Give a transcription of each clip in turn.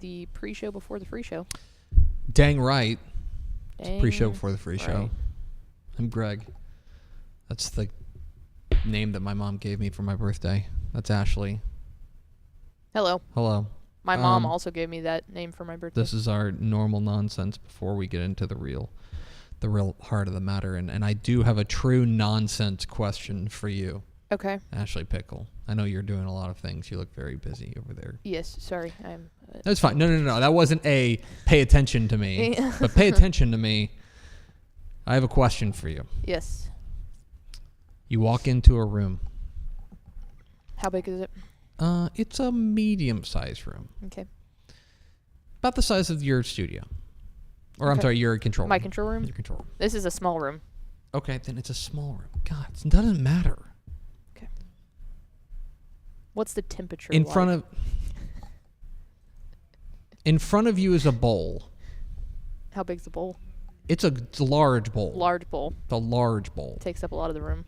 the pre-show before the free show. Dang right. Dang It's pre-show before the free show. right. I'm Greg. That's the name that my mom gave me for my birthday. That's Ashley. Hello. Hello. My mom also gave me that name for my birthday. This is our normal nonsense before we get into the real heart of the matter. And I do have a true nonsense question for you. Okay. Ashley Pickle. I know you're doing a lot of things. You look very busy over there. Yes, sorry. I'm. That's fine. No. That wasn't a pay attention to me. But pay attention to me. I have a question for you. Yes. You walk into a room. How big is it? It's a medium-sized room. Okay. About the size of your studio. Or I'm Okay. sorry, your control room. My control room? Your control room. This is a small room. Okay, then it's a small room. God, it doesn't matter. Okay. What's the temperature In like? front of you is a bowl. How big's the bowl? It's a large bowl. Large bowl. It's a large bowl. Takes up a lot of the room.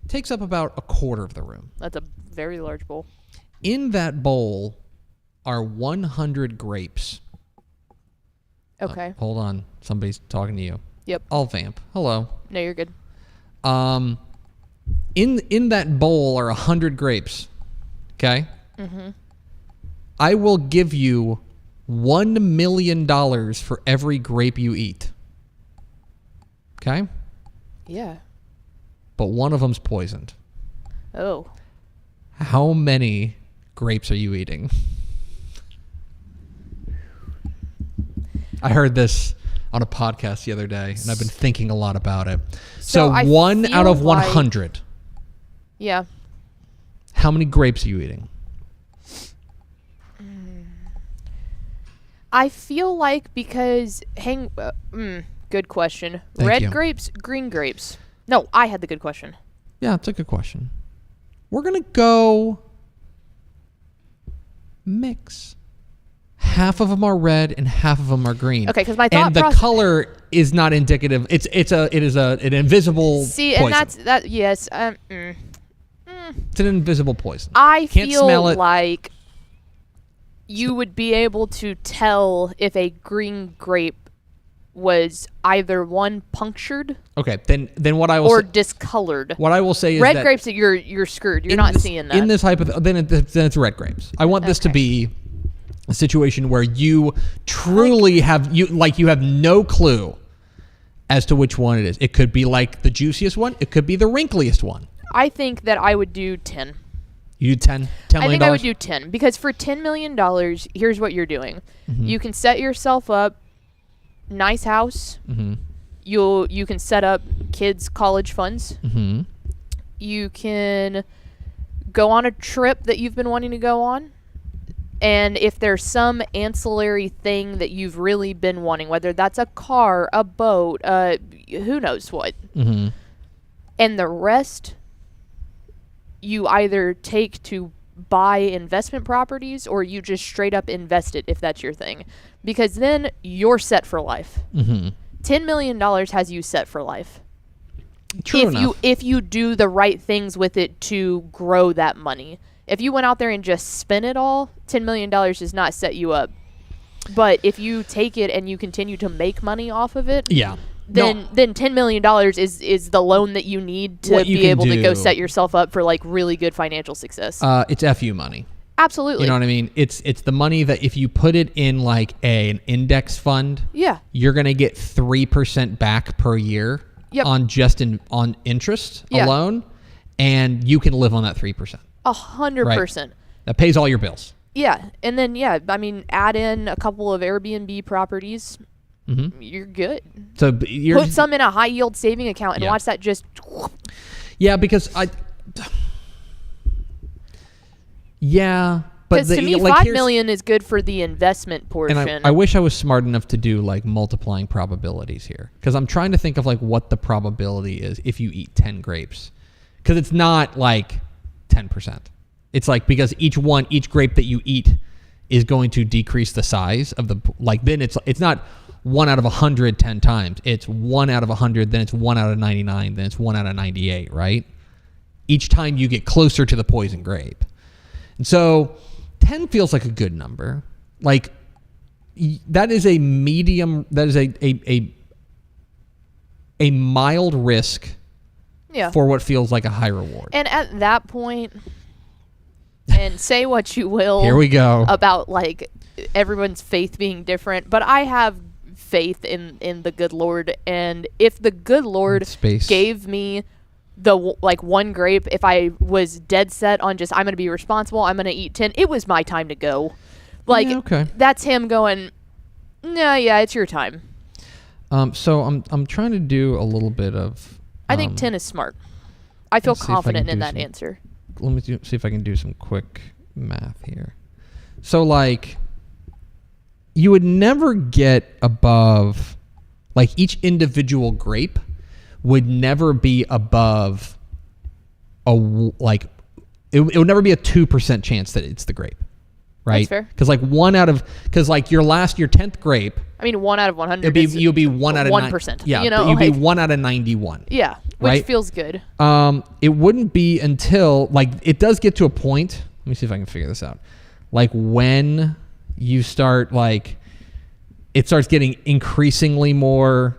Takes up about a quarter of the room. That's a very large bowl. In that bowl are 100 grapes. Okay. Hold on. Somebody's talking to you. Yep. I'll vamp. Hello. No, you're good. In that bowl are 100 grapes. Okay? Mm-hmm. I will give you $1 million for every grape you eat. Okay? Yeah. But one of them's poisoned. Oh. How many grapes are you eating? I heard this on a podcast the other day, and I've been thinking a lot about it. So I 1 feel out of like- 100. Yeah. How many grapes are you eating? I feel like because good question. Thank Red you. grapes, green grapes. No, I had the good question. Yeah, it's a good question. We're going to go mix. Half of them are red and half of them are green. Okay, because my thought and the process. color is not indicative. It is an invisible See, poison. and that's that. Yes. It's an invisible poison. I Can't feel smell it. like you would be able to tell if a green grape was either one punctured Okay, then what I will or say, discolored. what I will say is Red that grapes, you're screwed. You're in not this- seeing that. in this then it's red grapes. I want this to Okay. be a situation where you truly have no clue as to which one it is. It could be like the juiciest one. It could be the wrinkliest one. I think that I would do 10. You do $10 I million? think I would do 10 because for $10 million, here's what you're doing. Mm-hmm. You can set yourself up, nice house. Mm-hmm. You can set up kids' college funds. Mm-hmm. You can go on a trip that you've been wanting to go on. And if there's some ancillary thing that you've really been wanting, whether that's a car, a boat, who knows what. Mm-hmm. And the rest you either take to buy investment properties or you just straight up invest it if that's your thing. Because then you're set for life. Mm-hmm. $10 million has you set for life. True enough. If you do the right things with it to grow that money. If you went out there and just spent it all, $10 million does not set you up. But if you take it and you continue to make money off of it, Yeah. then $10 million is the loan that you need to What you be can able to go do- set yourself up for like really good financial success. It's FU money. Absolutely. You know what I mean? It's the money that if you put it in like an index fund, Yeah. you're going to get 3% back per year Yep. on interest Yeah. alone, and you can live on that 3%. 100%. That pays all your bills. Yeah. And then, I mean, add in a couple of Airbnb properties. Mm-hmm. You're good. So you're Put some in a high yield saving account and Yeah. watch that just. because but Because to me, like, $5 here's- million is good for the investment portion. And I wish I was smart enough to do like multiplying probabilities here, because I'm trying to think of like what the probability is if you eat 10 grapes, because it's not like 10%. It's like because each grape that you eat is going to decrease the size of the then it's not 1 out of 100 10 times. It's 1 out of 100, then it's 1 out of 99, then it's 1 out of 98, right? Each time you get closer to the poison grape. And so 10 feels like a good number. Like that is a medium. That is a mild risk. Yeah. For what feels like a high reward. And at that point, and say what you will. Here we go. About like everyone's faith being different, but I have faith in the good Lord, and if the good Lord gave me the like one grape, if I was dead set on just I'm going to be responsible, I'm going to eat 10, it was my time to go. Like that's him going, "Nah, yeah, it's your time." So I'm trying to do a little bit of I think 10 is smart. I feel confident in that answer. Let me see if I can do some quick math here. So, like, you would never get above, like, each individual grape would never be above it would never be a 2% chance that it's the grape. Right? That's fair. Because, like, your 10th grape. I mean, 1 out of 100. You'll be 1 out of 1%. Yeah, you know, you'd be 1 out of 91. Yeah, which right? feels good. It wouldn't be until like it does get to a point. Let me see if I can figure this out. Like when you start it starts getting increasingly more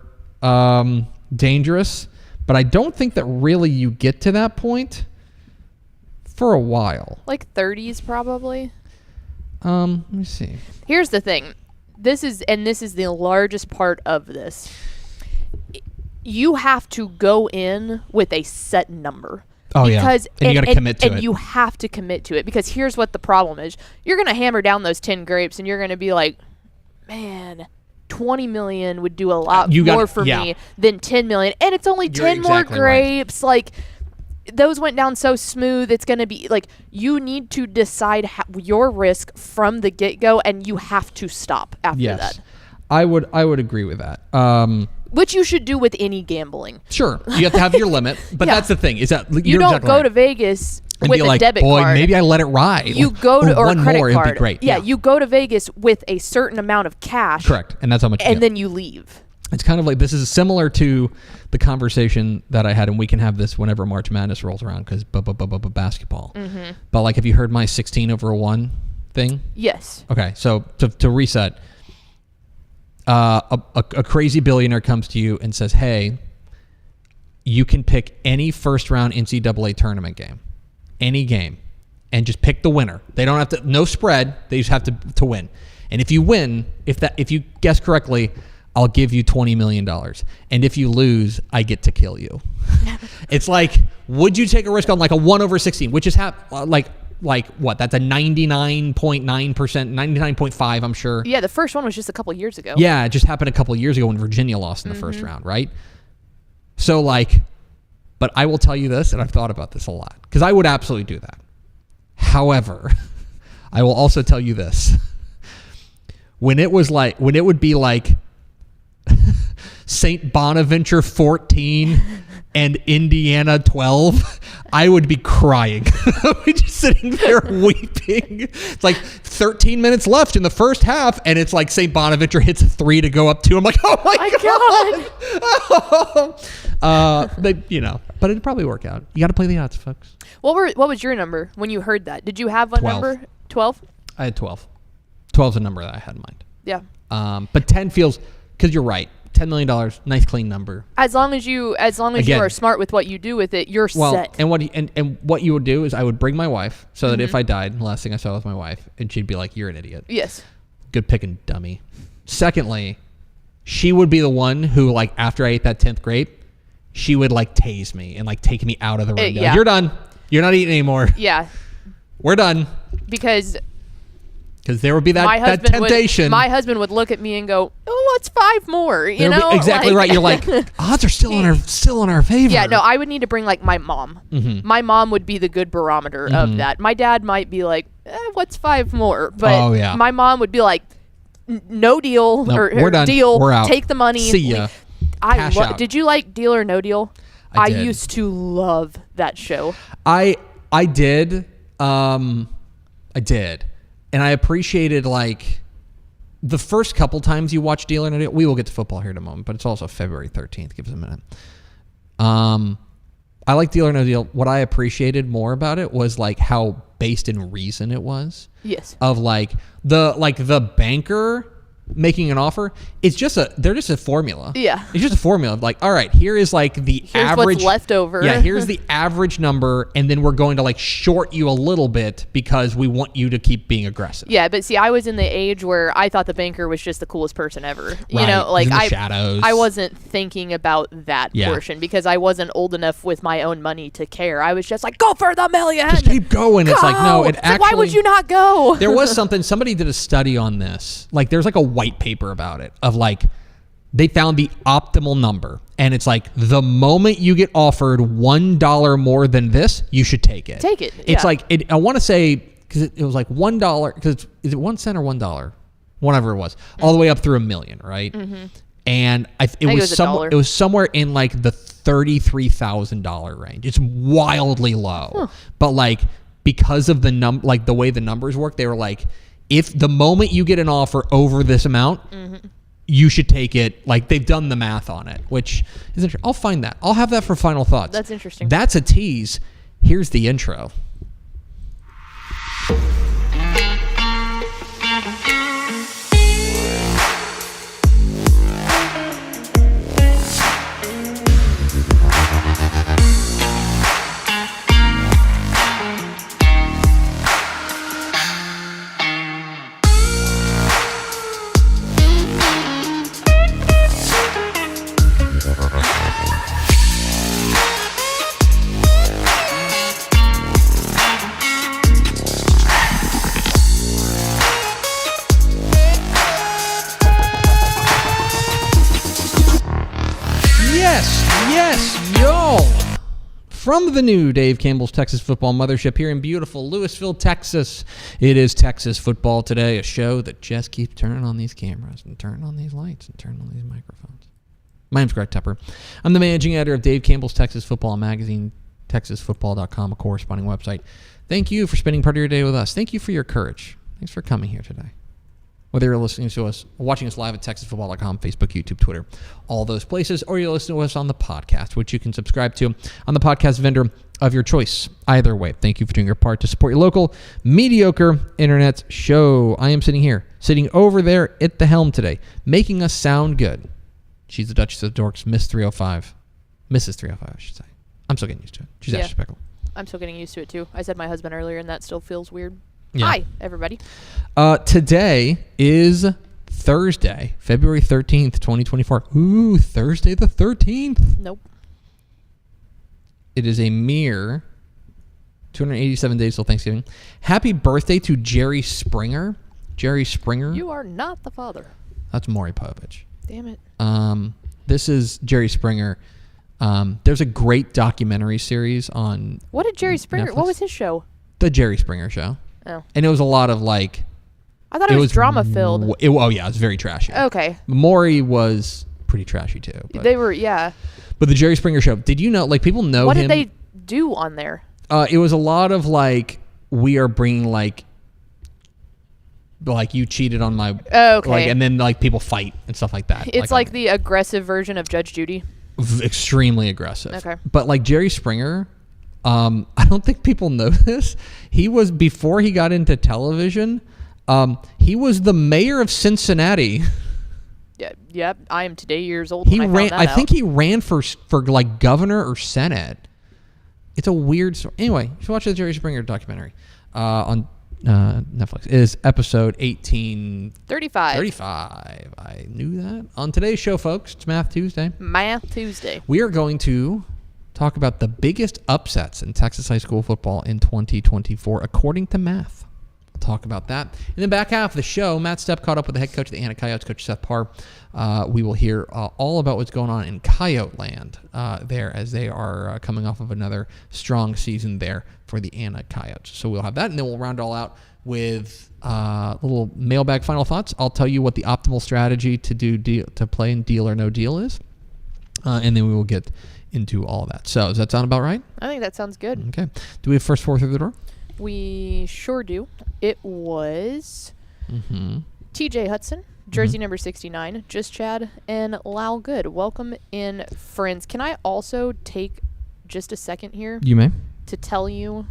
dangerous. But I don't think that really you get to that point for a while. Like 30s, probably. Let me see. Here's the thing. This is the largest part of this. You have to go in with a set number. Oh, because, yeah. And you got to commit to it. And you have to commit to it, because here's what the problem is. You're going to hammer down those 10 grapes and you're going to be like, man, 20 million would do a lot more for me than 10 million. And it's only 10 more grapes. Right. Like, those went down so smooth. It's going to be like, you need to decide your risk from the get-go, and you have to stop after that. I would agree with that. Which you should do with any gambling. Sure. You have to have your limit, but that's the thing, is that you don't go to Vegas and with be like, debit boy, card. maybe I let it ride. You go to, or one a credit more, card. It'd be great. Yeah, you go to Vegas with a certain amount of cash. Correct. And that's how much you get. Then you leave. It's kind of like, this is similar to the conversation that I had, and we can have this whenever March Madness rolls around, because basketball. Mm-hmm. But like, have you heard my 16/1 thing? Yes. Okay, so to reset, a crazy billionaire comes to you and says, hey, you can pick any first round NCAA tournament game, any game, and just pick the winner. They don't have to, no spread, they just have to win. And if you win, if you guess correctly, I'll give you $20 million. And if you lose, I get to kill you. It's like, would you take a risk on like a 1/16, which is like what? That's a 99.9%, 99.5, I'm sure. Yeah, the first one was just a couple years ago. Yeah, it just happened a couple years ago when Virginia lost in the first round, right? So like, but I will tell you this, and I've thought about this a lot, because I would absolutely do that. However, I will also tell you this. When it would be like St. Bonaventure 14 and Indiana 12, I would be crying. I'd be just sitting there weeping. It's like 13 minutes left in the first half, and it's like St. Bonaventure hits a 3 to go up 2. I'm like, oh my God. But it'd probably work out. You got to play the odds, folks. What was your number when you heard that? Did you have a 12. number? 12? I had 12. 12's a number that I had in mind. Yeah. But 10 feels, because you're right. $10 million, nice clean number. As long as you are smart with what you do with it, you're set. And what you would do is I would bring my wife, so that if I died, the last thing I saw was my wife, and she'd be like, "You're an idiot." Yes. Good picking, dummy. Secondly, she would be the one who, like, after I ate that 10th grape, she would like tase me and like take me out of the room. Yeah. You're done. You're not eating anymore. Yeah. We're done. Because there would be that temptation. My husband would look at me and go, "Oh, what's 5 more?" You know, exactly right. You're like, odds are still in our favor. Yeah, no, I would need to bring like my mom. Mm-hmm. My mom would be the good barometer of that. My dad might be like, "What's 5 more?" But my mom would be like, "No deal, we're done. Deal. We're out. Take the money." See ya. Cash out. Did you like Deal or No Deal? I did. used to love that show. I did. I did. And I appreciated, like, the first couple times you watch Deal or No Deal. We will get to football here in a moment, but it's also February 13th. Give us a minute. I like Deal or No Deal. What I appreciated more about it was, like, how based in reason it was. Yes. Of, like the banker making an offer, they're just a formula. Yeah. It's just a formula of like, all right, here is like the Here's average. what's left over. Yeah, here's the average number, and then we're going to like short you a little bit because we want you to keep being aggressive. Yeah, but see, I was in the age where I thought the banker was just the coolest person ever. You Right. know, like He's in the shadows. I wasn't thinking about that Yeah. portion because I wasn't old enough with my own money to care. I was just like, go for the $1,000,000. Just keep going. It's like, no, it It's actually. like, why would you not go? There was somebody did a study on this. Like, there's like a white paper about it of like, they found the optimal number. And it's like, the moment you get offered $1 more than this, you should take it. Take it. It's yeah. like, I want to say, because it was like $1, because is it 1 cent or $1? Whatever it was. All the way up through $1 million, right? Mm-hmm. And it was somewhere in like the $33,000 range. It's wildly low. Huh. But like, because of the way the numbers work, they were like, if the moment you get an offer over this amount, you should take it. Like, they've done the math on it, which is interesting. I'll find that. I'll have that for final thoughts. That's interesting. That's a tease. Here's the intro. From the new Dave Campbell's Texas Football Mothership here in beautiful Lewisville, Texas, it is Texas Football Today, a show that just keeps turning on these cameras and turning on these lights and turning on these microphones. My name's Greg Tepper. I'm the managing editor of Dave Campbell's Texas Football magazine, texasfootball.com, a corresponding website. Thank you for spending part of your day with us. Thank you for your courage. Thanks for coming here today. Whether you're listening to us, watching us live at texasfootball.com, Facebook, YouTube, Twitter, all those places, or you're listening to us on the podcast, which you can subscribe to on the podcast vendor of your choice. Either way, thank you for doing your part to support your local mediocre internet show. I am sitting over there at the helm today, making us sound good. She's the Duchess of Dorks, Mrs. 305, I should say. I'm still getting used to it. She's Ashley Speckle. I'm still getting used to it, too. I said my husband earlier, and that still feels weird. Yeah. Hi, everybody. Today is Thursday, February 13th, 2024. Ooh, Thursday the 13th. Nope. It is a mere 287 days till Thanksgiving. Happy birthday to Jerry Springer. Jerry Springer. You are not the father. That's Maury Povich. Damn it. This is Jerry Springer. There's a great documentary series on What did Jerry Springer, Netflix. what was his show? The Jerry Springer Show. Oh. And it was a lot of like... I thought it was drama-filled. Oh, yeah, it was very trashy. Okay. Maury was pretty trashy, too. But, They were, yeah. But the Jerry Springer Show, did you know, like, people know What him... did they do on there? It was a lot of, like, we are bringing, like you cheated on my... Okay. Like, and then, like, people fight and stuff like that. It's like the aggressive version of Judge Judy. Extremely aggressive. Okay. But, like, Jerry Springer... I don't think people know this. He was, before he got into television, he was the mayor of Cincinnati. Yeah, I am today years old when I found that I think out. he ran for like governor or senate. It's a weird story. Anyway, you should watch the Jerry Springer documentary on Netflix. It is episode 1835. I knew that. On today's show, folks, it's Math Tuesday. Math Tuesday. We are going to talk about the biggest upsets in Texas high school football in 2024, according to Math. We'll talk about that. In the back half of the show, Matt Stepp caught up with the head coach of the Anna Coyotes, Coach Seth Parr. We will hear all about what's going on in Coyote Land there, as they are coming off of another strong season there for the Anna Coyotes. So we'll have that, and then we'll round it all out with little mailbag final thoughts. I'll tell you what the optimal strategy to play in Deal or No Deal is, and then we will get into all of that. So does that sound about right? I think that sounds good. Okay. Do we have first four through the door? We sure do. It was TJ Hudson, jersey number 69, Just Chad, and Lau Good. Welcome in, friends. Can I also take just a second here You may. to tell you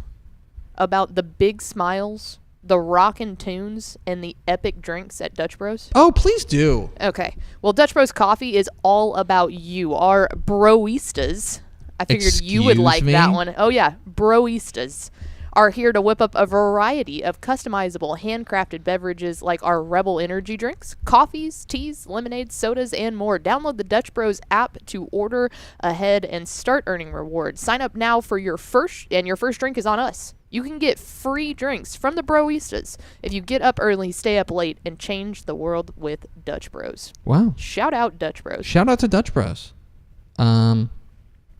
about the big smiles the rockin' tunes and the epic drinks at Dutch Bros? Oh, please do. Okay. Well, Dutch Bros Coffee is all about you, our broistas. I figured you would Excuse like me? that one. Oh, yeah. Broistas are here to whip up a variety of customizable, handcrafted beverages like our Rebel Energy drinks, coffees, teas, lemonades, sodas, and more. Download the Dutch Bros app to order ahead and start earning rewards. Sign up now for your first drink is on us. You can get free drinks from the Broistas if you get up early, stay up late, and change the world with Dutch Bros. Wow. Shout out Dutch Bros. Shout out to Dutch Bros.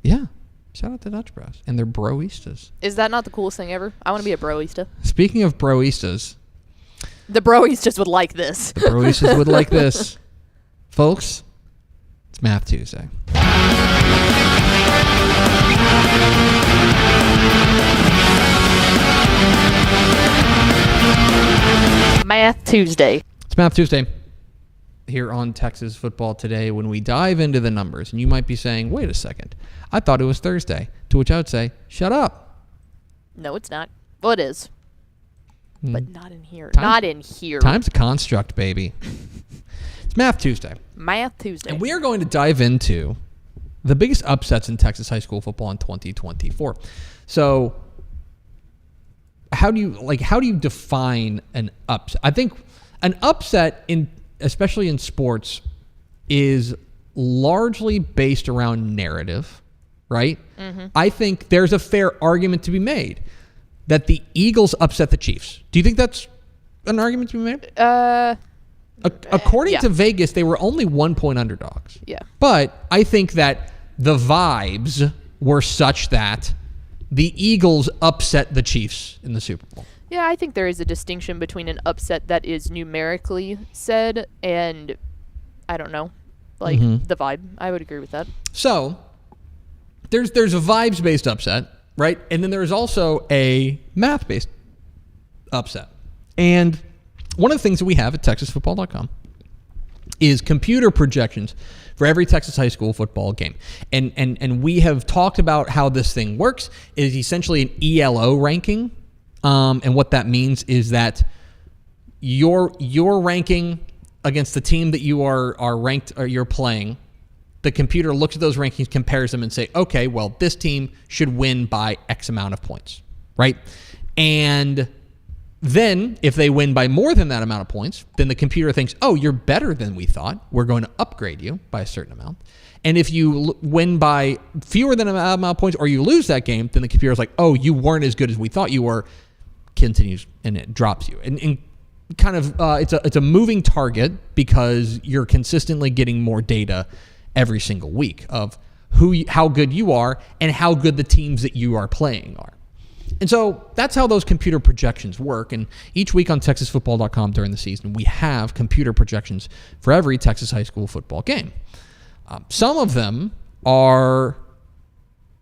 Yeah. Shout out to Dutch Bros and their broistas. Is that not the coolest thing ever? I want to be a broista. Speaking of broistas, The broistas would like this. the broistas would like this. Folks, it's Math Tuesday. Math Tuesday. It's Math Tuesday here on Texas Football Today when we dive into the numbers. And you might be saying, wait a second, I thought it was Thursday. To which I would say, shut up. No, it's not. Well, it is. But not in here. Time- Not in here. Time's a construct, baby. It's Math Tuesday. Math Tuesday. And we are going to dive into the biggest upsets in Texas high school football in 2024. So how do you define an upset? I think an upset especially in sports is largely based around narrative, right? Mm-hmm. I think there's a fair argument to be made that the Eagles upset the Chiefs. Do you think that's an argument to be made? According yeah. to Vegas, they were only 1-point underdogs. Yeah. But I think that the vibes were such that the Eagles upset the Chiefs in the Super Bowl. Yeah, I think there is a distinction between an upset that is numerically said and, I don't know, like the vibe. I would agree with that. So there's a vibes-based upset, right? And then there's also a math-based upset. And one of the things that we have at TexasFootball.com is computer projections for every Texas high school football game. And we have talked about how this thing works. It is essentially an ELO ranking. And what that means is that your ranking against the team that you are ranked or you're playing, the computer looks at those rankings, compares them, and say, okay, well, this team should win by X amount of points, right? And then if they win by more than that amount of points, then the computer thinks, oh, you're better than we thought. We're going to upgrade you by a certain amount. And if you win by fewer than that amount of points or you lose that game, then the computer's like, oh, you weren't as good as we thought you were, continues, and it drops you. And kind of it's a moving target because you're consistently getting more data every single week of how good you are and how good the teams that you are playing are. And so that's how those computer projections work. And each week on TexasFootball.com during the season, we have computer projections for every Texas high school football game. Some of them are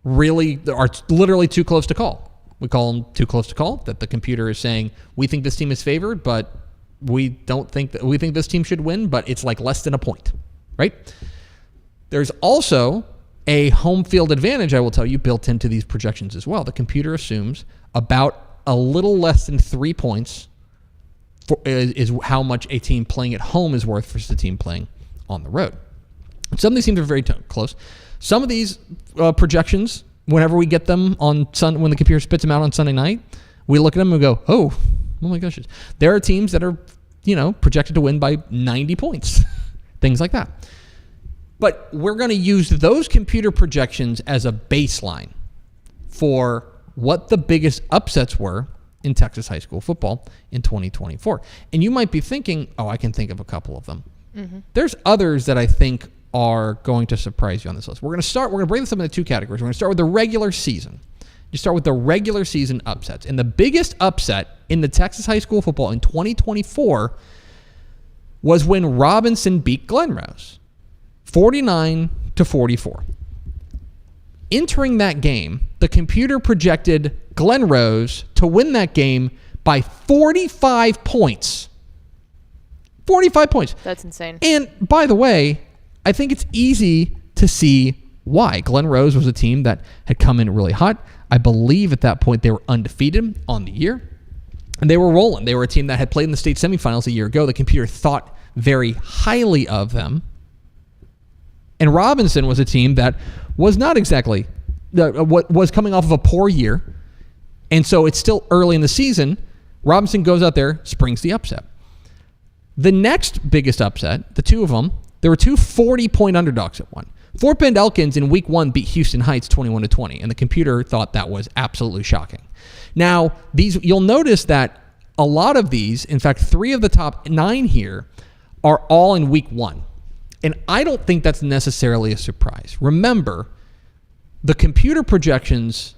literally too close to call. We call them too close to call, that the computer is saying, we think this team is favored, but we think this team should win, but it's like less than a point, right? There's also a home field advantage, I will tell you, built into these projections as well. The computer assumes about a little less than 3 points is how much a team playing at home is worth versus a team playing on the road. Some of these teams are very close. Some of these projections, whenever we get them when the computer spits them out on Sunday night, we look at them and go, oh my gosh. There are teams that are, projected to win by 90 points, things like that. But we're going to use those computer projections as a baseline for what the biggest upsets were in Texas high school football in 2024. And you might be thinking, oh, I can think of a couple of them. Mm-hmm. There's others that I think are going to surprise you on this list. We're going to break this up into two categories. We're going to start with the regular season. You start with the regular season upsets. And the biggest upset in the Texas high school football in 2024 was when Robinson beat Glenrose. 49-44. Entering that game, the computer projected Glenrose to win that game by 45 points. 45 points. That's insane. And by the way, I think it's easy to see why. Glenrose was a team that had come in really hot. I believe at that point they were undefeated on the year. And they were rolling. They were a team that had played in the state semifinals a year ago. The computer thought very highly of them. And Robinson was a team that was not exactly, was coming off of a poor year. And so it's still early in the season. Robinson goes out there, springs the upset. The next biggest upset, the two of them, there were two 40-point underdogs at one. Fort Bend Elkins in week 1 beat Houston Heights 21-20, and the computer thought that was absolutely shocking. Now, you'll notice that a lot of these, in fact, 3 of the top 9 here, are all in week 1. And I don't think that's necessarily a surprise. Remember, the computer projections,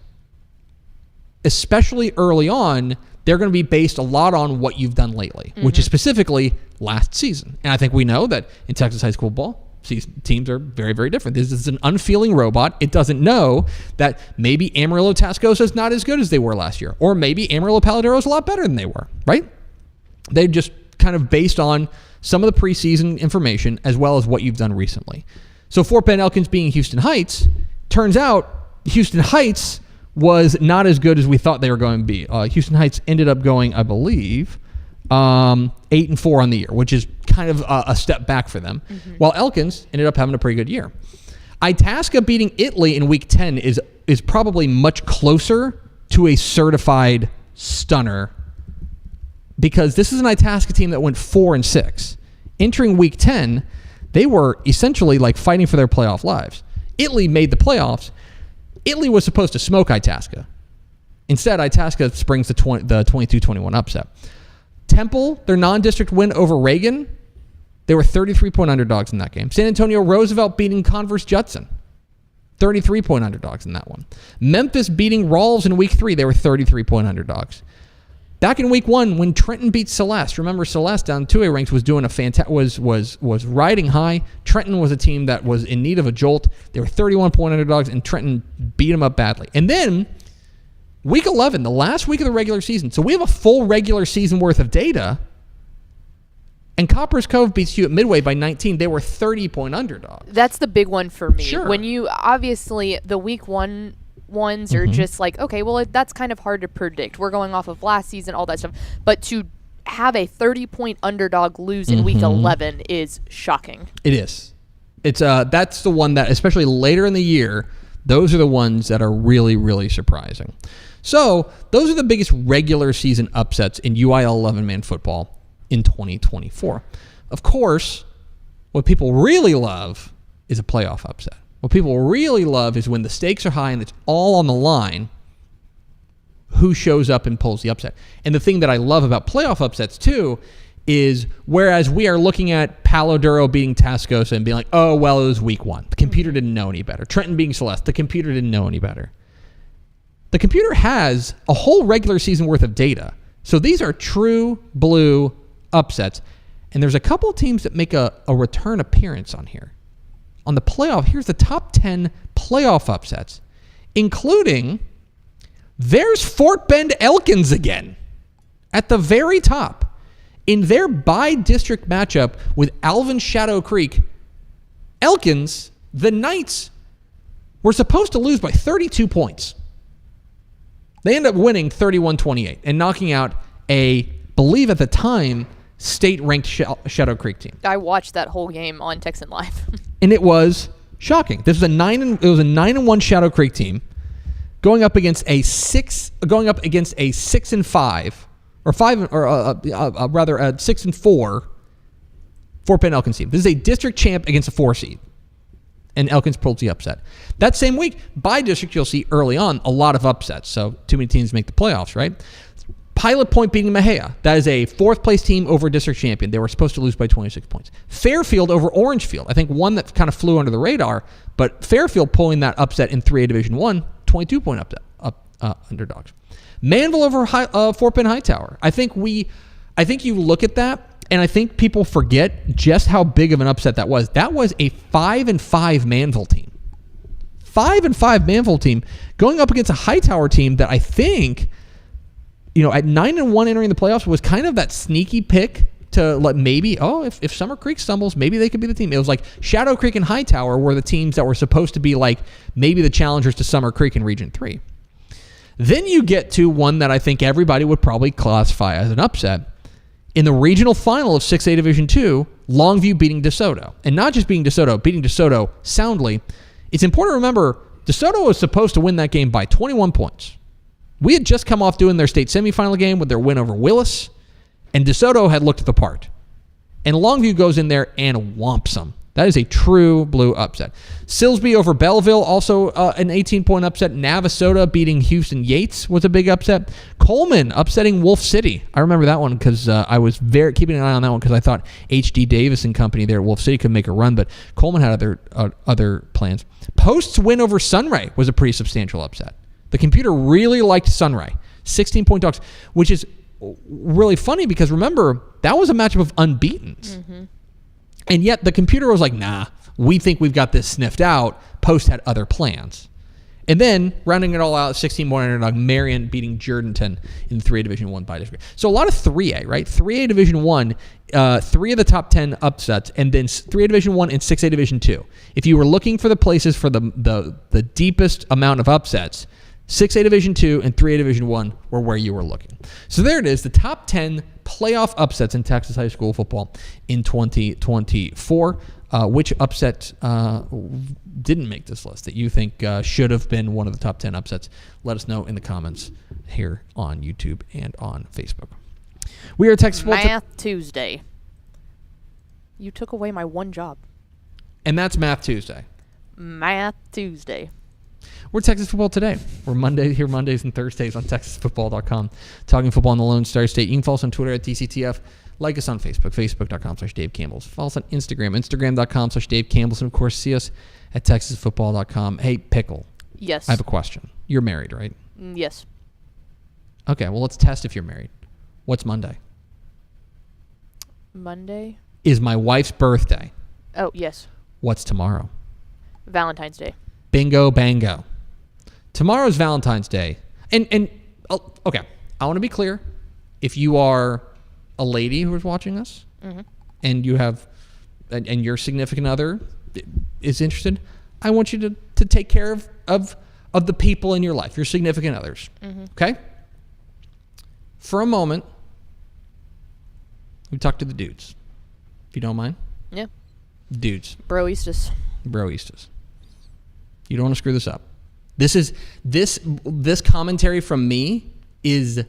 especially early on, they're going to be based a lot on what you've done lately, which is specifically last season. And I think we know that in Texas high school ball, teams are very, very different. This is an unfeeling robot. It doesn't know that maybe Amarillo Tascosa is not as good as they were last year, or maybe Amarillo Paladero is a lot better than they were, right? They just kind of based on some of the preseason information as well as what you've done recently. So Fort Bend Elkins being Houston Heights, turns out Houston Heights was not as good as we thought they were going to be. Houston Heights ended up going, I believe, 8-4 on the year, which is kind of a step back for them. While Elkins ended up having a pretty good year. Itasca beating Italy in week 10 is probably much closer to a certified stunner, because this is an Itasca team that went 4-6. Entering week 10, they were essentially like fighting for their playoff lives. Italy made the playoffs. Italy was supposed to smoke Itasca. Instead, Itasca springs the 22-21 upset. Temple, their non-district win over Reagan, they were 33-point underdogs in that game. San Antonio Roosevelt beating Converse Judson, 33-point underdogs in that one. Memphis beating Rawls in week 3, they were 33-point underdogs. Back in week 1, when Trenton beat Celeste, remember Celeste down 2A ranks was doing was riding high. Trenton was a team that was in need of a jolt. They were 31-point underdogs, and Trenton beat them up badly. And then week 11, the last week of the regular season. So we have a full regular season worth of data. And Copper's Cove beats you at Midway by 19. They were 30-point underdogs. That's the big one for me. Sure. When you, obviously, the week 1 ones are just like, okay, well, that's kind of hard to predict. We're going off of last season, all that stuff. But to have a 30-point underdog lose in week 11 is shocking. It is. It's that's the one that, especially later in the year, those are the ones that are really, really surprising. So those are the biggest regular season upsets in UIL 11-man football in 2024. Of course, what people really love is a playoff upset. What people really love is when the stakes are high and it's all on the line, who shows up and pulls the upset. And the thing that I love about playoff upsets, too, is whereas we are looking at Palo Duro beating Tascosa and being like, oh, well, it was week 1. The computer didn't know any better. Trenton beating Celeste. The computer didn't know any better. The computer has a whole regular season worth of data. So these are true blue upsets. And there's a couple of teams that make a return appearance on here. On the playoff, here's the top 10 playoff upsets, including there's Fort Bend Elkins again at the very top. In their by-district matchup with Alvin Shadow Creek, Elkins, the Knights, were supposed to lose by 32 points. They end up winning 31-28 and knocking out believe at the time, state-ranked Shadow Creek team. I watched that whole game on Texan Live. And it was shocking. This was a 9-1 Shadow Creek team going up against a 6-5 or 6-4 Fort Bend Elkins team. This is a district champ against a 4 seed. And Elkins pulled the upset. That same week, by district, you'll see early on a lot of upsets. So too many teams make the playoffs, right? Pilot Point beating Mejia. That is a 4th place team over a district champion. They were supposed to lose by 26 points. Fairfield over Orangefield. I think one that kind of flew under the radar, but Fairfield pulling that upset in 3A Division 1, 22-point underdogs. Manville over Fort Bend Hightower. I think you look at that, and I think people forget just how big of an upset that was. That was a 5-5 Manville team. 5-5 Manville team going up against a Hightower team that I think, at 9-1 entering the playoffs was kind of that sneaky pick to let maybe, if Summer Creek stumbles, maybe they could be the team. It was like Shadow Creek and Hightower were the teams that were supposed to be like maybe the challengers to Summer Creek in Region 3. Then you get to one that I think everybody would probably classify as an upset. In the regional final of 6A Division II, Longview beating DeSoto. And not just beating DeSoto soundly. It's important to remember, DeSoto was supposed to win that game by 21 points. We had just come off doing their state semifinal game with their win over Willis, and DeSoto had looked the part. And Longview goes in there and whomps them. That is a true blue upset. Silsbee over Belleville, also an 18-point upset. Navasota beating Houston Yates was a big upset. Coleman upsetting Wolf City. I remember that one because I was keeping an eye on that one because I thought H.D. Davis and company there at Wolf City could make a run, but Coleman had other plans. Post's win over Sunray was a pretty substantial upset. The computer really liked Sunray. 16-point dogs, which is really funny because remember, that was a matchup of unbeatens. Mm-hmm. And yet the computer was like, nah, we think we've got this sniffed out. Post had other plans. And then, rounding it all out, 16-point underdog, Marion beating Jourdanton in 3A Division 1 by district. So a lot of 3A, right? 3A Division 1, 3 of the top 10 upsets, and then 3A Division 1 and 6A Division 2. If you were looking for the places for the deepest amount of upsets, 6A Division 2 and 3A Division 1 were where you were looking. So there it is, the top 10 playoff upsets in Texas high school football in 2024. Which upset didn't make this list that you think should have been one of the top 10 upsets? Let us know in the comments here on YouTube and on Facebook. We are Texas Football Math Tuesday. You took away my one job. And that's Math Tuesday. Math Tuesday. We're Texas Football Today. We're here Mondays and Thursdays on TexasFootball.com. Talking football in the Lone Star State. You can follow us on Twitter at TCTF. Like us on Facebook, Facebook.com/Dave Campbell's. Follow us on Instagram, Instagram.com/Dave Campbell's. And, of course, see us at TexasFootball.com. Hey, Pickle. Yes. I have a question. You're married, right? Yes. Okay, well, let's test if you're married. What's Monday? Monday? Is my wife's birthday. Oh, yes. What's tomorrow? Valentine's Day. Bingo, bango. Tomorrow's Valentine's Day. And okay, I want to be clear. If you are a lady who is watching us, mm-hmm. and you have, and your significant other is interested, I want you to take care of the people in your life, your significant others. Mm-hmm. Okay? For a moment, we talk to the dudes, if you don't mind. Yeah. Dudes. Broistas. You don't want to screw this up. This commentary from me is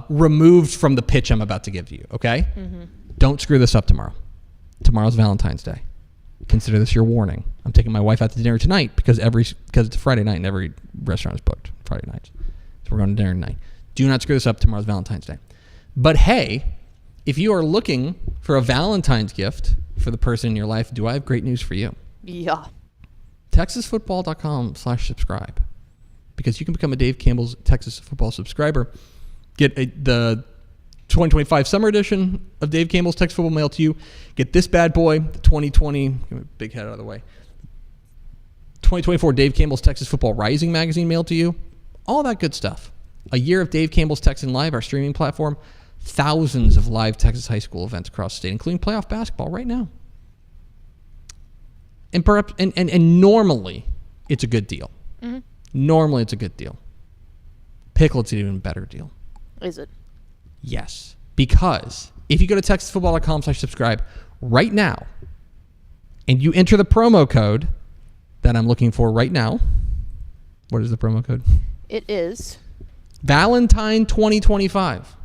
removed from the pitch I'm about to give you, okay? Mm-hmm. Don't screw this up tomorrow. Tomorrow's Valentine's Day. Consider this your warning. I'm taking my wife out to dinner tonight because it's a Friday night and every restaurant is booked Friday nights. So we're going to dinner tonight. Do not screw this up. Tomorrow's Valentine's Day. But hey, if you are looking for a Valentine's gift for the person in your life, do I have great news for you? Yeah. TexasFootball.com/subscribe. Because you can become a Dave Campbell's Texas Football subscriber. Get the 2025 summer edition of Dave Campbell's Texas Football mailed to you. Get this bad boy, the 2020, get my big head out of the way, 2024 Dave Campbell's Texas Football Rising magazine mailed to you. All that good stuff. A year of Dave Campbell's Texan Live, our streaming platform. Thousands of live Texas high school events across the state, including playoff basketball right now. And perhaps, and normally, it's a good deal. Mm-hmm. Normally, it's a good deal. Pickle, it's an even better deal. Is it? Yes. Because if you go to TexasFootball.com/subscribe right now, and you enter the promo code that I'm looking for right now, what is the promo code? It is Valentine 2025.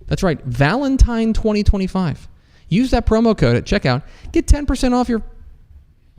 That's right, Valentine 2025. Use that promo code at checkout. Get 10% off your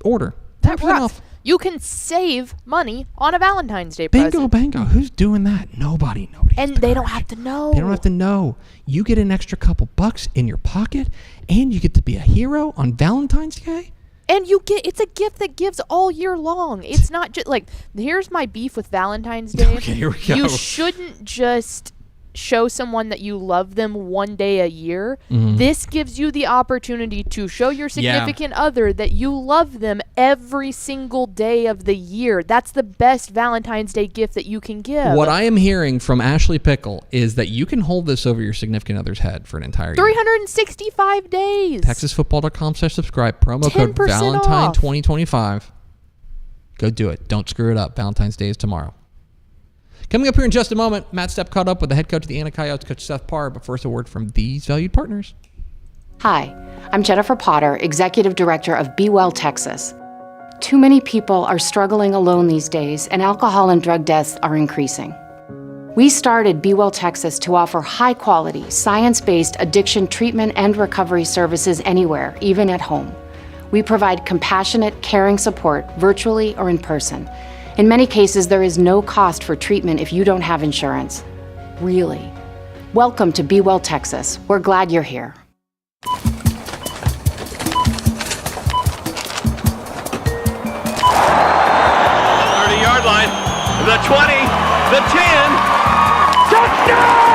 order. 10% off. You can save money on a Valentine's Day Bingo, present. bango. Who's doing that? Nobody. And they don't have to know. They don't have to know. You get an extra couple bucks in your pocket, and you get to be a hero on Valentine's Day. And it's a gift that gives all year long. It's not just like, here's my beef with Valentine's Day. Okay, here we go. You shouldn't just show someone that you love them one day a year. Mm-hmm. This gives you the opportunity to show your significant other that you love them every single day of the year. That's the best Valentine's Day gift that you can give. What I am hearing from Ashley Pickle is that you can hold this over your significant other's head for an entire year. 365 days. TexasFootball.com/subscribe. Promo code Valentine 2025. Go do it. Don't screw it up. Valentine's Day is tomorrow. Coming up here in just a moment, Matt Stepp caught up with the head coach of the Anna Coyotes, Coach Seth Parr, but first a word from these valued partners. Hi, I'm Jennifer Potter, Executive Director of Be Well Texas. Too many people are struggling alone these days, and alcohol and drug deaths are increasing. We started Be Well Texas to offer high-quality, science-based addiction treatment and recovery services anywhere, even at home. We provide compassionate, caring support virtually or in person. In many cases, there is no cost for treatment if you don't have insurance. Really. Welcome to Be Well Texas. We're glad you're here. 30-yard line, the 20, the 10. Touchdown!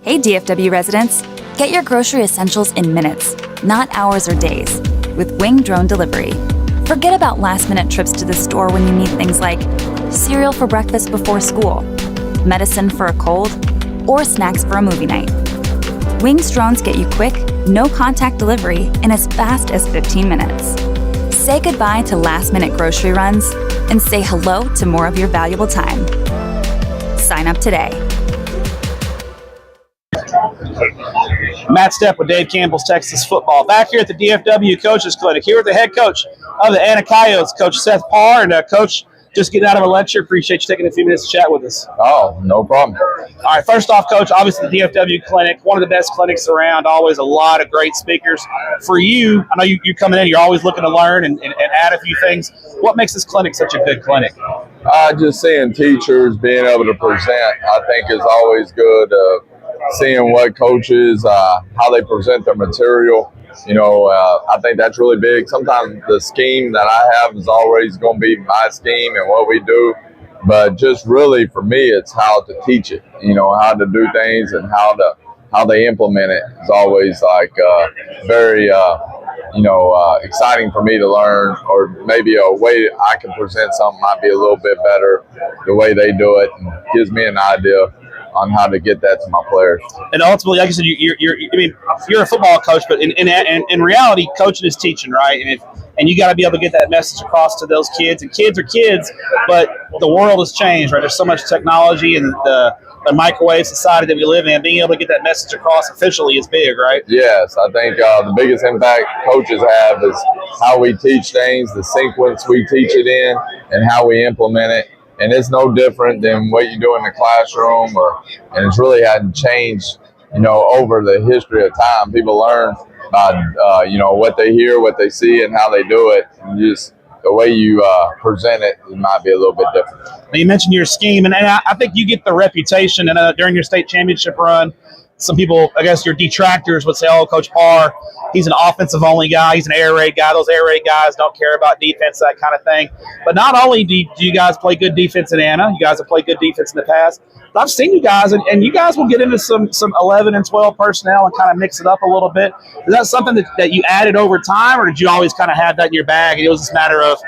Hey DFW residents, get your grocery essentials in minutes, not hours or days, with Wing Drone Delivery. Forget about last-minute trips to the store when you need things like cereal for breakfast before school, medicine for a cold, or snacks for a movie night. Wings drones get you quick, no-contact delivery in as fast as 15 minutes. Say goodbye to last-minute grocery runs and say hello to more of your valuable time. Sign up today. Matt Stepp with Dave Campbell's Texas Football. Back here at the DFW Coaches Clinic, here with the head coach of the Anna Coyotes, Coach Seth Parr. And Coach, just getting out of a lecture, appreciate you taking a few minutes to chat with us. Oh, no problem. All right, first off, Coach, obviously the DFW Clinic, one of the best clinics around, always a lot of great speakers. For you, I know you're coming in, you're always looking to learn and add a few things. What makes this clinic such a good clinic? Just seeing teachers being able to present, I think is always good. Seeing what coaches, how they present their material, I think that's really big. Sometimes the scheme that I have is always going to be my scheme and what we do, but just really for me, it's how to teach it, how to do things and how they implement it is always like very, exciting for me to learn, or maybe a way I can present something might be a little bit better the way they do it, and gives me an idea on how to get that to my players. And ultimately, like I said, you're a football coach, but in reality, coaching is teaching, right? And you got to be able to get that message across to those kids. And kids are kids, but the world has changed, right? There's so much technology and the microwave society that we live in. Being able to get that message across officially is big, right? Yes, I think the biggest impact coaches have is how we teach things, the sequence we teach it in, and how we implement it. And it's no different than what you do in the classroom, and it's really hadn't changed, over the history of time. People learn by, what they hear, what they see, and how they do it. And just the way you present it might be a little bit different. Now, you mentioned your scheme, and I think you get the reputation, and during your state championship run, some people, I guess your detractors would say, oh, Coach Parr, he's an offensive-only guy. He's an air raid guy. Those air raid guys don't care about defense, that kind of thing. But not only do you guys play good defense in Anna, you guys have played good defense in the past, but I've seen you guys, and you guys will get into some 11 and 12 personnel and kind of mix it up a little bit. Is that something that you added over time, or did you always kind of have that in your bag, and it was just a matter of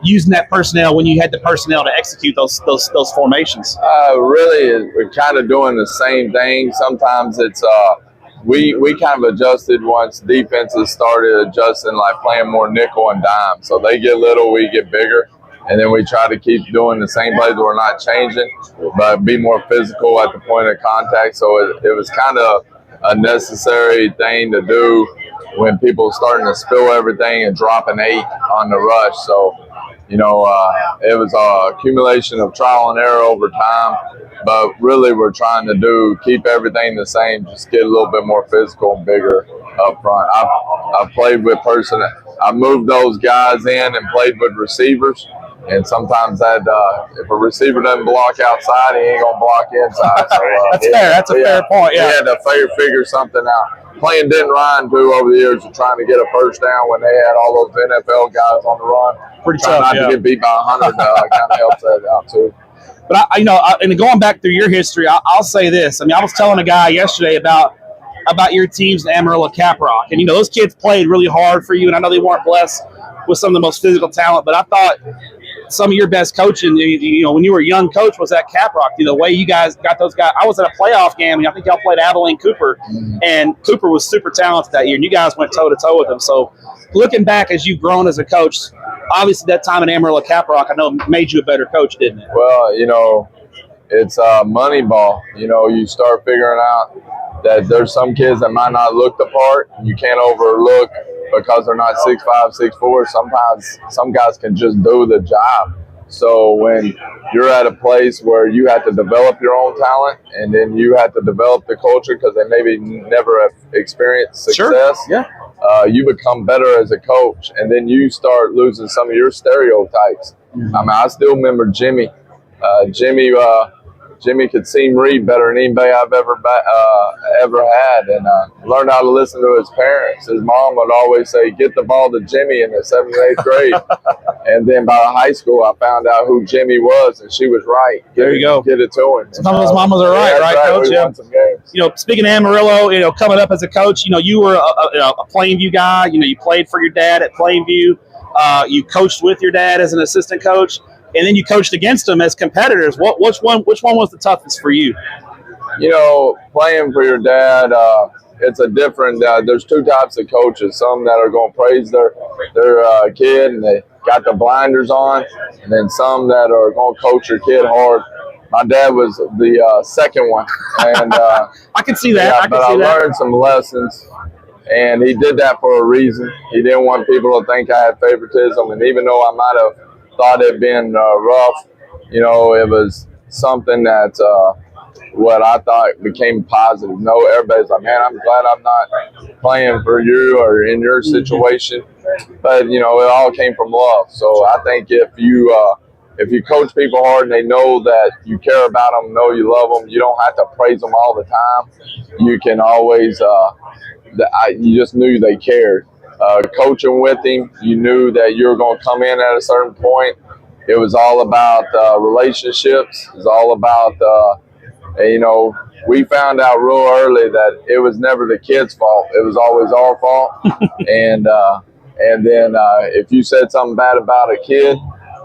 using that personnel when you had the personnel to execute those formations? Really, we're kind of doing the same thing. Sometimes it's we kind of adjusted once defenses started adjusting, like playing more nickel and dime. So they get little, we get bigger. And then we try to keep doing the same plays. We're not changing, but be more physical at the point of contact. So it was kind of a necessary thing to do when people starting to spill everything and dropping 8 on the rush. So, it was an accumulation of trial and error over time. But really, we're trying to keep everything the same, just get a little bit more physical and bigger up front. I've played with I've moved those guys in and played with receivers. And sometimes if a receiver doesn't block outside, he ain't going to block inside. So, That's fair. That's a fair point, yeah. We had to figure something out. Playing Denton Ryan, too, over the years of trying to get a first down when they had all those NFL guys on the run. Pretty tough, not to get beat by 100 kind of helps that out, too. But, and going back through your history, I'll say this. I was telling a guy yesterday about your teams in Amarillo, Caprock. And, those kids played really hard for you, and I know they weren't blessed with some of the most physical talent, but I thought some of your best coaching, when you were a young coach, was at Caprock. The way you guys got those guys. I was at a playoff game, and I think y'all played Abilene Cooper, and Cooper was super talented that year, and you guys went toe-to-toe with them. So looking back as you've grown as a coach, obviously that time in Amarillo Caprock, I know, made you a better coach, didn't it? Well, it's money ball. You start figuring out that there's some kids that might not look the part. You can't overlook because they're not 6'5", 6'4". Sometimes some guys can just do the job. So when you're at a place where you have to develop your own talent and then you have to develop the culture because they maybe never have experienced success, you become better as a coach, and then you start losing some of your stereotypes. I still remember Jimmy. Jimmy could seem read better than anybody I've ever had, and learned how to listen to his parents. His mom would always say, "Get the ball to Jimmy" in the 7th and 8th grade. And then by high school, I found out who Jimmy was, and she was right. There you go. Get it to him. Some of those mamas are right, Coach? We won some games. Speaking of Amarillo, coming up as a coach, you were a Plainview guy. You played for your dad at Plainview. You coached with your dad as an assistant coach. And then you coached against them as competitors. Which one was the toughest for you? Playing for your dad, it's a different. There's two types of coaches. Some that are going to praise their kid and they got the blinders on, and then some that are going to coach your kid hard. My dad was the second one, and I can see that. I learned some lessons, and he did that for a reason. He didn't want people to think I had favoritism, and even though I might have thought it been rough, it was something that what I thought became positive. Everybody's like, man, I'm glad I'm not playing for you or in your situation, but it all came from love. So I think if you coach people hard and they know that you care about them, know you love them, you don't have to praise them all the time. You can always you just knew they cared. Coaching with him, you knew that you were going to come in at a certain point. It was all about relationships. It was all about, we found out real early that it was never the kid's fault. It was always our fault. And then if you said something bad about a kid,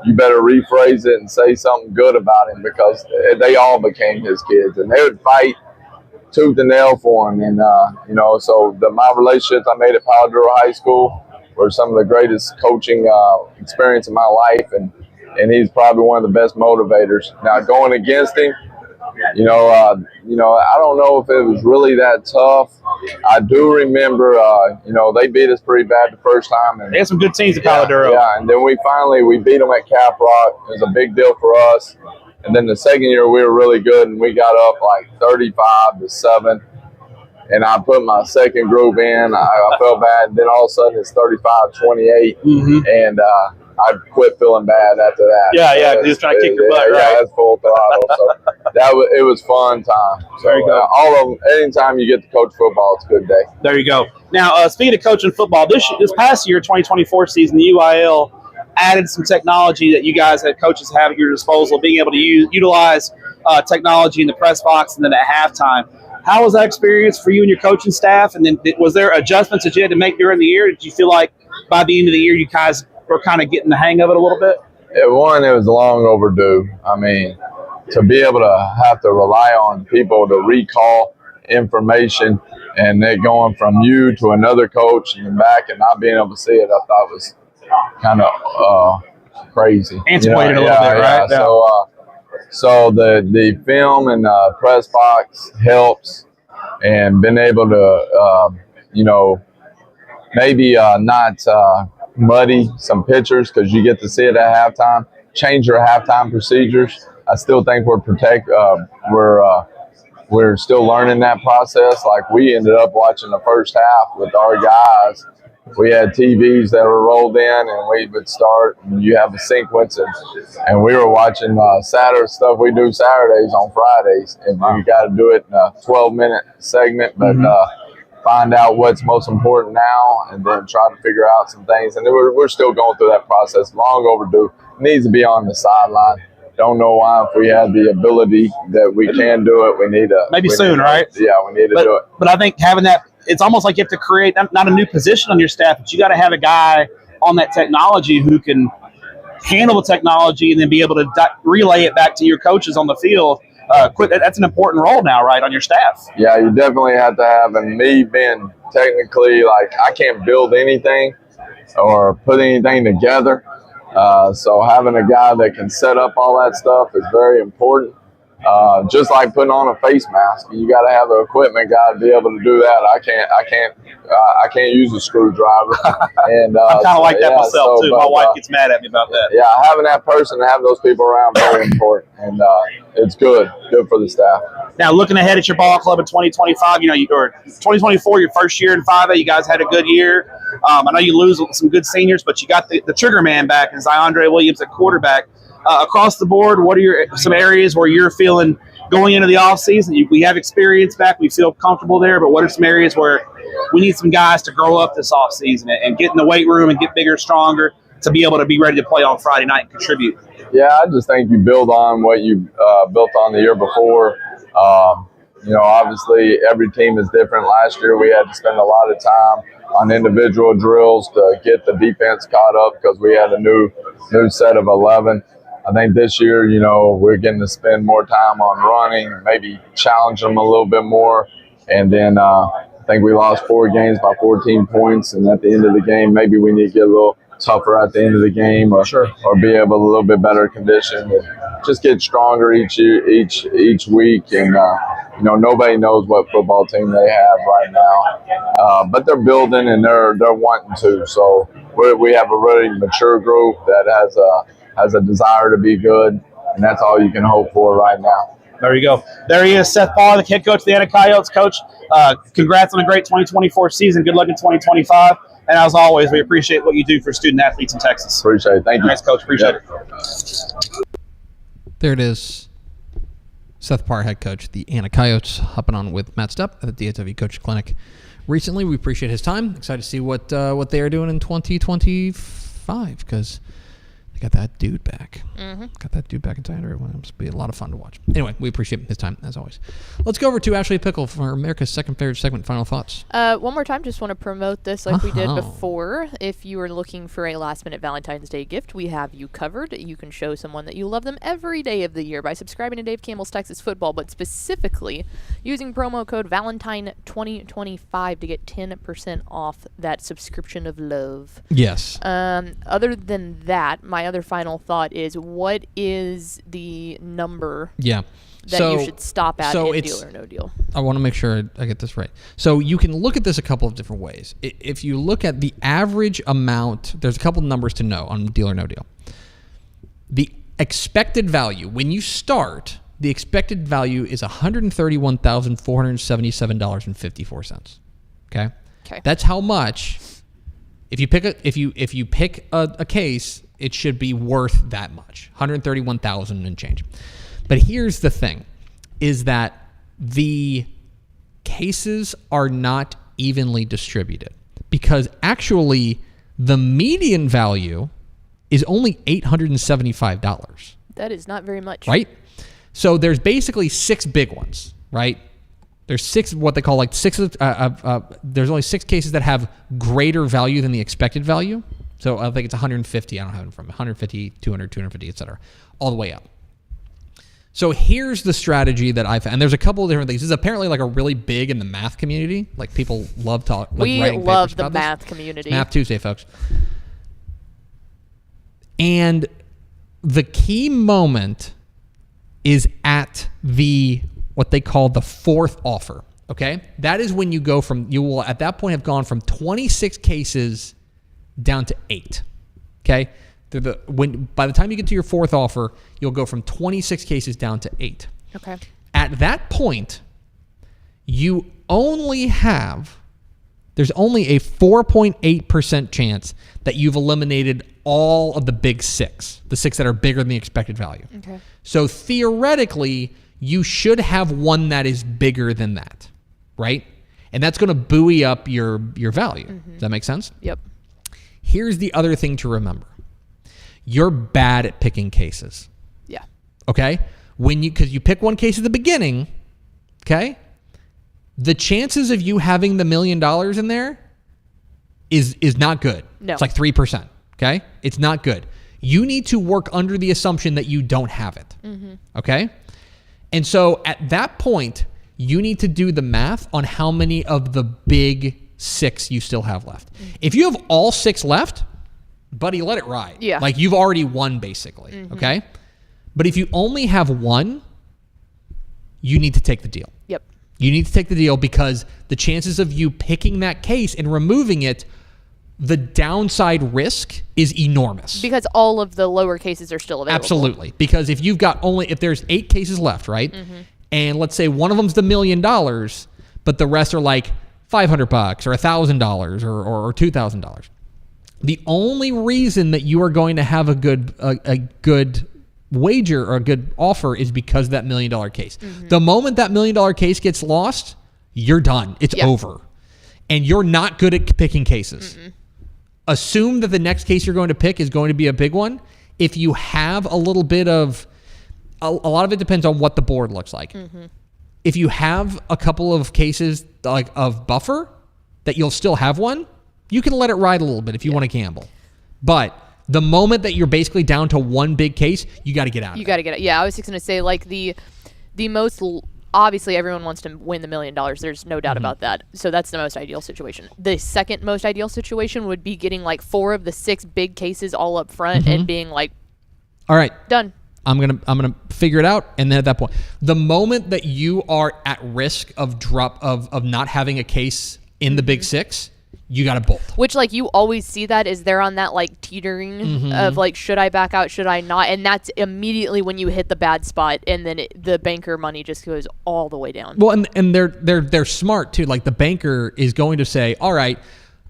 you better rephrase it and say something good about him, because they all became his kids, and they would fight tooth and nail for him. And so my relationships I made at Paladuro High School were some of the greatest coaching experience in my life, and he's probably one of the best motivators. Now going against him, I don't know if it was really that tough. I do remember they beat us pretty bad the first time, and they had some good teams at Paladuro. Yeah, and then we beat them at Caprock. It was a big deal for us. And then the second year we were really good, and we got up like 35-7. And I put my second group in. I felt bad. And then all of a sudden it's 35-28, and I quit feeling bad after that. Yeah, so just trying to kick your butt, right? Yeah, that's full throttle. So it was fun time. So there you go. All of them. Anytime you get to coach football, it's a good day. There you go. Now, speaking of coaching football, this past year, 2024 season, the UIL added some technology that you guys had coaches have at your disposal, being able to utilize technology in the press box and then at halftime. How was that experience for you and your coaching staff? And then was there adjustments that you had to make during the year? Did you feel like by the end of the year you guys were kind of getting the hang of it a little bit? It was long overdue. I mean, to be able to have to rely on people to recall information and it going from you to another coach and then back and not being able to see it, I thought was kind of crazy. Antiquated a little bit, right? Yeah. So the film and press box helps, and been able to, maybe not muddy some pictures because you get to see it at halftime. Change your halftime procedures. I still think we're still learning that process. Like we ended up watching the first half with our guys. We had TVs that were rolled in, and we would start, and you have a sequence, and we were watching Saturday stuff we do Saturdays on Fridays, and you got to do it in a 12-minute segment, but find out what's most important now, and then try to figure out some things. And we're still going through that process. Long overdue. It needs to be on the sideline. Don't know why. If we have the ability that we can do it, we need to. Maybe soon, right? Yeah, we need to do it. But I think having that, it's almost like you have to create not a new position on your staff, but you got to have a guy on that technology who can handle the technology and then be able to relay it back to your coaches on the field. That's an important role now, right, on your staff. Yeah, you definitely have to have, and me being technically, like, I can't build anything or put anything together. So having a guy that can set up all that stuff is very important. Just like putting on a face mask, you got to have an equipment guy to be able to do that. I can't use a screwdriver. And I'm kind of like that myself too. But, my wife gets mad at me about that. Yeah, having that person, to have those people around, very important, and it's good for the staff. Now, looking ahead at your ball club in 2025, or 2024, your first year in 5A, you guys had a good year. I know you lose some good seniors, but you got the trigger man back, and Ziondre Williams at quarterback. Across the board, what are some areas where you're feeling going into the offseason? We have experience back. We feel comfortable there, but what are some areas where we need some guys to grow up this offseason and get in the weight room and get bigger, stronger to be able to be ready to play on Friday night and contribute? Yeah, I just think you build on what you built on the year before. Obviously every team is different. Last year we had to spend a lot of time on individual drills to get the defense caught up because we had a new set of 11. I think this year, we're getting to spend more time on running, maybe challenge them a little bit more. And then I think we lost 4 games by 14 points. And at the end of the game, maybe we need to get a little tougher at the end of the game or be able a little bit better condition and just get stronger each week. And, nobody knows what football team they have right now. But they're building and they're wanting to. So we have a really mature group that has a desire to be good, and that's all you can hope for right now. There you go. There he is, Seth Parr, the head coach of the Anna Coyotes. Coach, congrats on a great 2024 season. Good luck in 2025. And as always, we appreciate what you do for student athletes in Texas. Appreciate it. Thank you. Thanks, Coach. Appreciate it. There it is. Seth Parr, head coach, the Anna Coyotes, hopping on with Matt Stepp at the DSW Coach Clinic. Recently, we appreciate his time. Excited to see what they are doing in 2025 because they got that dude back. Mm-hmm. Got that dude back in Ziondre Williams. Be a lot of fun to watch. Anyway, we appreciate his time as always. Let's go over to Ashley Pickle for America's second favorite segment. Final thoughts. One more time, just want to promote this like we did before. If you are looking for a last-minute Valentine's Day gift, we have you covered. You can show someone that you love them every day of the year by subscribing to Dave Campbell's Texas Football, but specifically using promo code Valentine2025 to get 10% off that subscription of love. Yes. Other than that, my other final thought is, what is the number that you should stop at in Deal or No Deal? I want to make sure I get this right. So you can look at this a couple of different ways. If you look at the average amount, there's a couple of numbers to know on Deal or No Deal. The expected value, when you start, the expected value is $131,477.54. Okay? That's how much. If you pick a case, it should be worth that much, $131,000 and change. But here's the thing, is that the cases are not evenly distributed because actually the median value is only $875. That is not very much. Right? So there's basically 6 big ones, right? There's 6, what they call like 6, there's only 6 cases that have greater value than the expected value. So I think it's 150. I don't have it from 150, 200, 250, et cetera, all the way up. So here's the strategy that I've, and there's a couple of different things. This is apparently like a really big in the math community. Like people love talk. Like we love the math community. Math Tuesday, folks. And the key moment is at what they call the 4th offer. Okay, that is when you go from, you will at that point have gone from 26 cases down to 8. Okay, by the time you get to your 4th offer, you'll go from 26 cases down to 8. Okay. At that point, there's only a 4.8% chance that you've eliminated all of the big 6, the 6 that are bigger than the expected value. Okay. So theoretically, you should have one that is bigger than that, right? And that's going to buoy up your value. Mm-hmm. Does that make sense? Yep. Here's the other thing to remember. You're bad at picking cases. Yeah. Okay? Because you pick one case at the beginning, okay? The chances of you having the $1 million in there is not good. No. It's like 3%, okay? It's not good. You need to work under the assumption that you don't have it. Okay? And so at that point, you need to do the math on how many of the big 6 you still have left. If you have all 6 left, buddy, let it ride. Yeah. Like, you've already won, basically. Okay? But if you only have 1, you need to take the deal. Yep. You need to take the deal because the chances of you picking that case and removing it, the downside risk is enormous. Because all of the lower cases are still available. Absolutely. Because if if there's 8 cases left, right? And let's say one of them's the $1 million, but the rest are like $500 or $1,000 or $2,000. The only reason that you are going to have a good wager or a good offer is because of that $1 million case. The moment that $1 million case gets lost, you're done. It's over. And you're not good at picking cases. Assume that the next case you're going to pick is going to be a big one. If you have a little bit of, a lot of it depends on what the board looks like. If you have a couple of cases like of buffer that you'll still have one, you can let it ride a little bit if you want to gamble. But the moment that you're basically down to one big case, you got to get out of it. You got to get it. Yeah, I was just going to say, like, the most, obviously everyone wants to win the $1 million. There's no doubt about that. So that's the most ideal situation. The second most ideal situation would be getting like 4 of the 6 big cases all up front and being like, all right, done. I'm gonna figure it out, and then at that point, the moment that you are at risk of not having a case in the big 6, you got to bolt. Which, like, you always see that is they're on that, like, teetering of, like, should I back out, should I not? And that's immediately when you hit the bad spot, and then the banker money just goes all the way down. Well, and they're smart, too. Like, the banker is going to say, all right,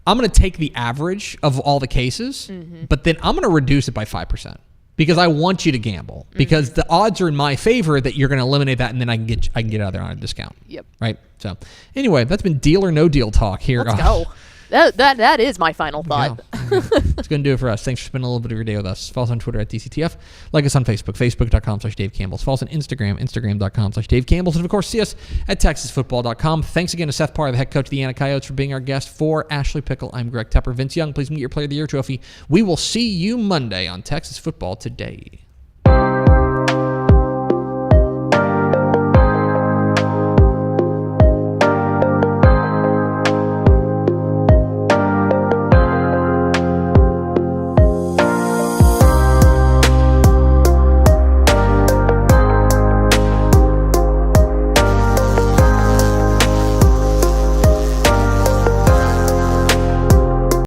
I'm going to take the average of all the cases, but then I'm going to reduce it by 5%. Because I want you to gamble. Because the odds are in my favor that you're going to eliminate that, and then I can get out of there on a discount. Yep. Right? So, anyway, that's been Deal or No Deal talk here. Let's go. That is my final thought. Yeah. It's going to do it for us. Thanks for spending a little bit of your day with us. Follow us on Twitter at DCTF. Like us on Facebook, facebook.com/Dave Campbell's. Follow us on Instagram, instagram.com/Dave Campbell's. And, of course, see us at TexasFootball.com. Thanks again to Seth Parr, the head coach of the Anna Coyotes, for being our guest. For Ashley Pickle, I'm Greg Tepper. Vince Young, please meet your Player of the Year trophy. We will see you Monday on Texas Football Today.